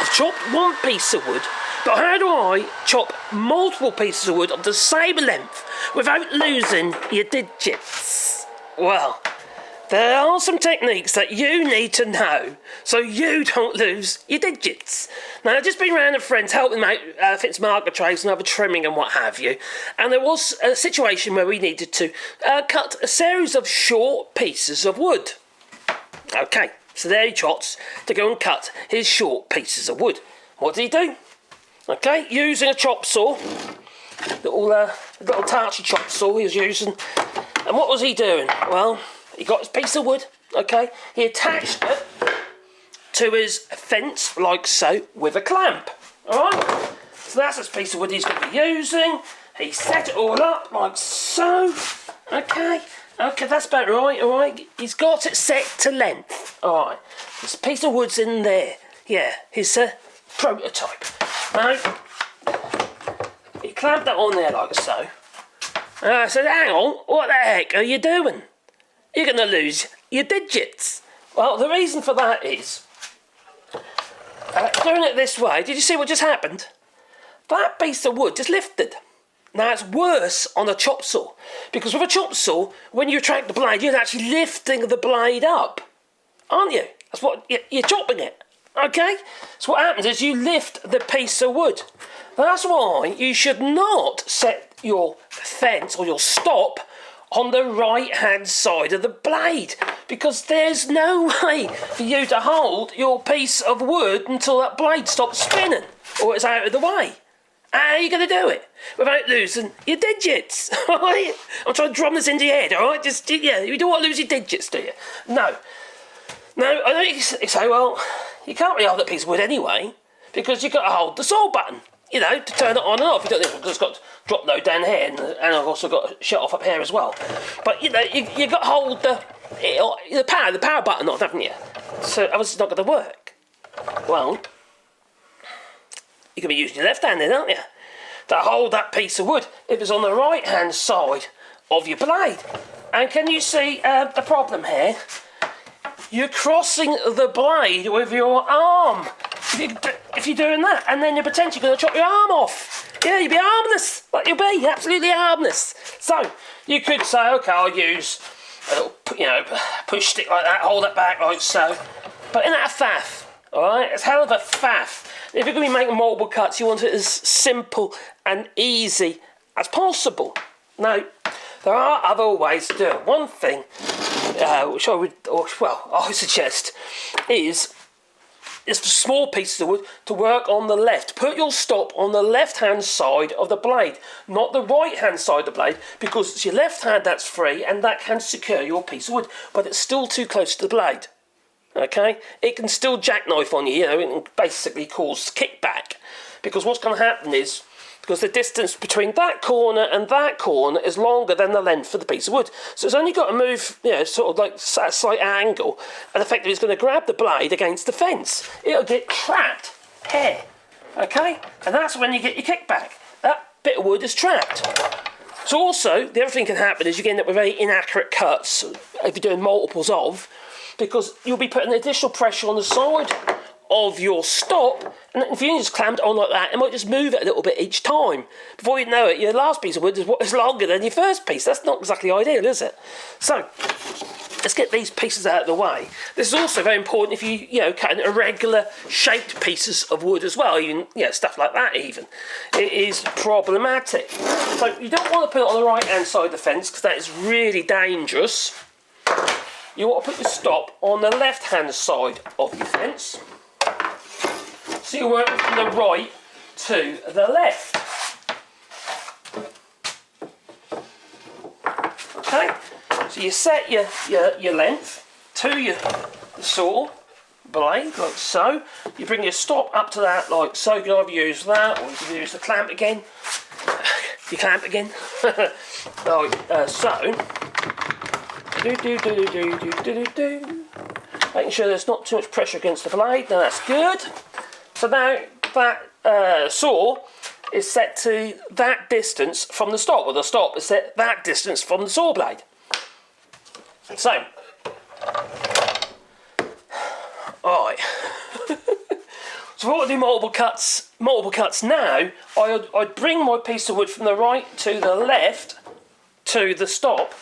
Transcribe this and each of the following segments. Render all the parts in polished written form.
I've chopped one piece of wood, but how do I chop multiple pieces of wood of the same length without losing your digits? Well, there are some techniques that you need to know so you don't lose your digits. Now, I've just been around with friends helping them out, fix marker trays and other trimming and what have you, and there was a situation where we needed to cut a series of short pieces of wood. Okay, so there he trots to go and cut his short pieces of wood. What did he do? Okay, using a chop saw, little tarchy chop saw he was using, and what was he doing? Well, he got his piece of wood, okay, he attached it to his fence like so with a clamp, alright? So that's his piece of wood he's going to be using. He set it all up like so, okay, that's about right, alright? He's got it set to length, alright. This piece of wood's in there, yeah, his prototype. Now, he clamped that on there like so. And I said, hang on, what the heck are you doing? You're going to lose your digits. Well, the reason for that is, doing it this way, did you see what just happened? That piece of wood just lifted. Now, it's worse on a chop saw, because with a chop saw, when you retract the blade, you're actually lifting the blade up, aren't you? That's what, you're chopping it, okay? So what happens is you lift the piece of wood. That's why you should not set your fence or your stop on the right hand side of the blade, because there's no way for you to hold your piece of wood until that blade stops spinning or it's out of the way. How are you going to do it without losing your digits? Alright? I'm trying to drum this into your head, alright? Just, yeah, you don't want to lose your digits, do you? No, I know you say, well, you can't really hold that piece of wood anyway, because you've got to hold the saw button, you know, to turn it on and off. You don't think, because it's got drop load down here, and I've also got shut off up here as well. But you know, you've got to hold the power button on, haven't you? So otherwise it's not going to work. Well, you're going to be using your left hand then, aren't you, to hold that piece of wood if it's on the right hand side of your blade. And can you see the problem here? You're crossing the blade with your arm. If you're doing that, and then you're potentially going to chop your arm off. Yeah, you'll be armless. Like, you'll be absolutely armless. So you could say, okay, I'll use a little, push stick like that, hold it back like so. But isn't that a faff? All right, it's a hell of a faff. If you're going to be making multiple cuts, you want it as simple and easy as possible. Now, there are other ways to do it. One thing, which I suggest, is for small pieces of wood to work on the left. Put your stop on the left-hand side of the blade, not the right-hand side of the blade, because it's your left hand that's free and that can secure your piece of wood, but it's still too close to the blade. Okay? It can still jackknife on you, it can basically cause kickback, because what's going to happen is, because the distance between that corner and that corner is longer than the length of the piece of wood. So it's only got to move, sort of like a slight angle, and effectively it's going to grab the blade against the fence. It'll get trapped here, okay? And that's when you get your kickback. That bit of wood is trapped. So also, the other thing can happen is you can end up with very inaccurate cuts if you're doing multiples of, because you'll be putting additional pressure on the side of your stop, and if you just clamp it on like that, it might just move it a little bit each time. Before you know it, your last piece of wood is longer than your first piece. That's not exactly ideal, is it? So, let's get these pieces out of the way. This is also very important if you cut irregular shaped pieces of wood as well, even stuff like that even. It is problematic. So you don't want to put it on the right hand side of the fence, because that is really dangerous. You want to put your stop on the left hand side of your fence. So you're working from the right to the left. Okay, so you set your length to your saw blade like so. You bring your stop up to that like so. You can either use that, or you can use the clamp again. You clamp again. Like so. Making sure there's not too much pressure against the blade. Now that's good. So now that saw is set to that distance from the stop, or the stop is set that distance from the saw blade. So, alright. So if I do multiple cuts now, I'd bring my piece of wood from the right to the left to the stop,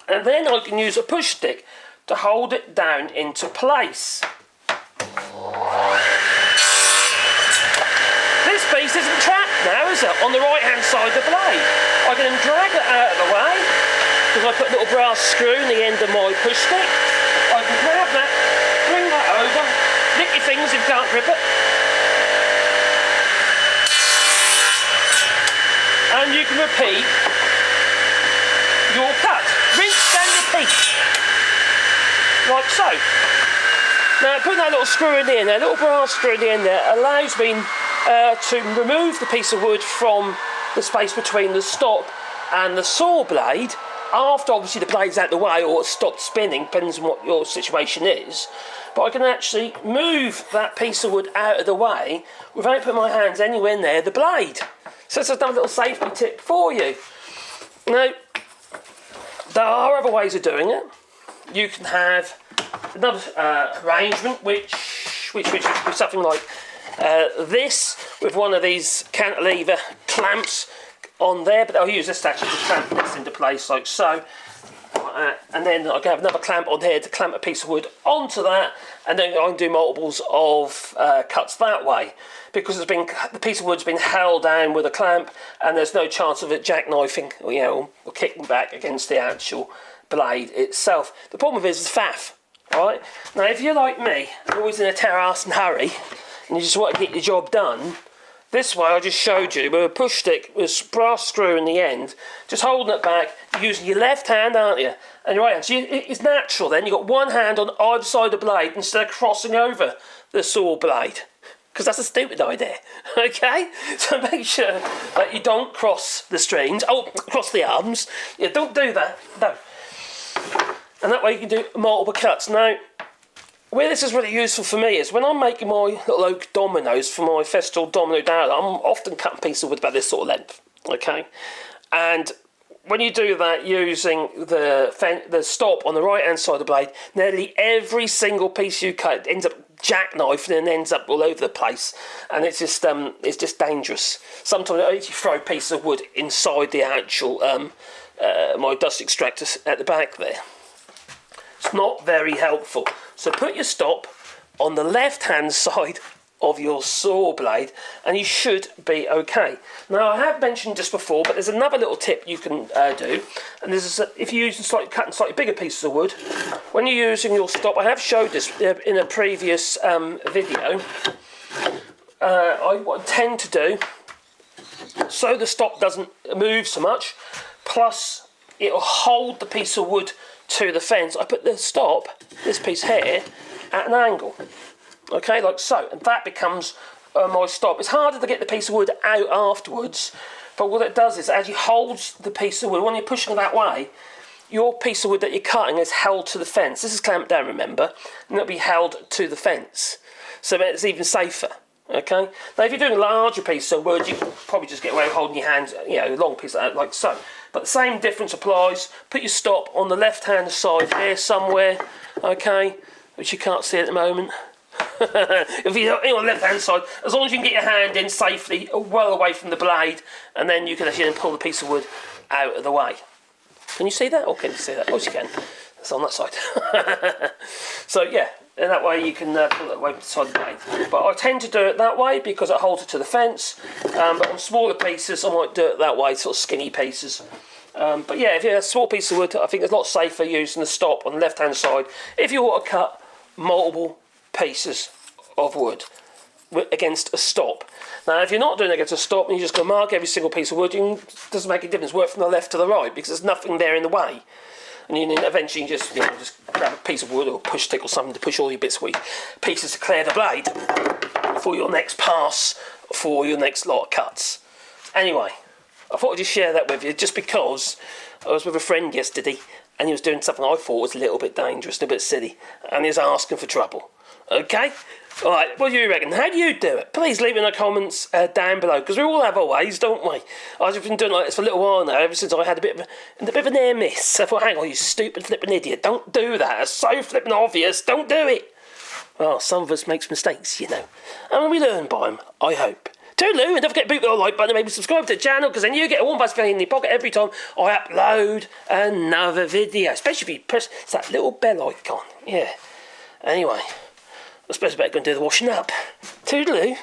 and then I can use a push stick to hold it down into place. This piece isn't trapped now, is it? On the right hand side of the blade. I can then drag it out of the way, because I put a little brass screw in the end of my push stick. I can grab that, bring that over, nick your fingers if you can't grip it, and you can repeat your cut. Rinse and repeat. Like so. Now, putting that little screw in there, that little brass screw in the end there, allows me to remove the piece of wood from the space between the stop and the saw blade, after obviously the blade's out the way or it's stopped spinning, depends on what your situation is. But I can actually move that piece of wood out of the way without putting my hands anywhere near the blade. So it's another little safety tip for you. Now, there are other ways of doing it. You can have another arrangement which would be something like this, with one of these cantilever clamps on there, but I'll use this actually to clamp this into place like so. And then I can have another clamp on here to clamp a piece of wood onto that, and then I can do multiples of cuts that way, because the piece of wood's been held down with a clamp, and there's no chance of it jackknifing, or kicking back against the actual blade itself. The problem is faff. Right? Now, if you're like me, you're always in a terrace and hurry, and you just want to get your job done, this way I just showed you with a push stick with a brass screw in the end, just holding it back, using your left hand, aren't you? And your right hand. So it's natural then, you've got one hand on either side of the blade instead of crossing over the saw blade. Because that's a stupid idea, okay? So make sure that you don't cross the strings, cross the arms. Yeah, don't do that, no. And that way you can do multiple cuts. Now, where this is really useful for me is when I'm making my little oak dominoes for my Festool domino down, I'm often cutting pieces of wood about this sort of length, okay? And when you do that using the stop on the right-hand side of the blade, nearly every single piece you cut ends up jackknifed and ends up all over the place, and it's just dangerous. Sometimes I actually throw a piece of wood inside the actual my dust extractor at the back there. It's not very helpful. So put your stop on the left-hand side of your saw blade, and you should be okay. Now, I have mentioned just before, but there's another little tip you can do, and this is if you're using cutting slightly bigger pieces of wood, when you're using your stop, I have showed this in a previous video. What I tend to do, so the stop doesn't move so much, plus it'll hold the piece of wood to the fence, I put the stop, this piece here, at an angle. Okay, like so, and that becomes my stop. It's harder to get the piece of wood out afterwards, but what it does is it actually holds the piece of wood. When you're pushing it that way, your piece of wood that you're cutting is held to the fence. This is clamped down, remember, and it'll be held to the fence, so it's even safer. Okay, now if you're doing a larger piece of wood, you can probably just get away with holding your hand, a long piece like so. But the same difference applies. Put your stop on the left-hand side here somewhere, okay, which you can't see at the moment. If you're on the left-hand side, as long as you can get your hand in safely, well away from the blade, and then you can actually pull the piece of wood out of the way. Can you see that? Or can you see that? Of course you can. It's on that side. So yeah, and that way you can pull it away from the side of the blade. But I tend to do it that way because it holds it to the fence. But on smaller pieces, I might do it that way, sort of skinny pieces. But yeah, if you have a small piece of wood, I think it's a lot safer using the stop on the left-hand side if you want to cut multiple pieces of wood against a stop. Now, if you're not doing it against a stop and you're just going to mark every single piece of wood, it doesn't make a difference. Work from the left to the right because there's nothing there in the way. And you then eventually just grab a piece of wood or push stick or something to push all your bits of pieces to clear the blade for your next pass, for your next lot of cuts. Anyway, I thought I'd just share that with you just because I was with a friend yesterday and he was doing something I thought was a little bit dangerous and a bit silly, and he was asking for trouble. Okay? Alright, what do you reckon? How do you do it? Please leave in the comments down below, because we all have our ways, don't we? I've been doing like this for a little while now, ever since I had a bit of a near miss. I thought, hang on, you stupid flipping idiot, don't do that. It's so flipping obvious, don't do it. Well, some of us makes mistakes, you know. And we learn by them, I hope. Toodaloo, and don't forget to boot the like button and maybe subscribe to the channel, because then you get a warm buzz feeling in your pocket every time I upload another video. Especially if you press that little bell icon. Yeah. Anyway, I suppose I better go and do the washing up. Toodaloo.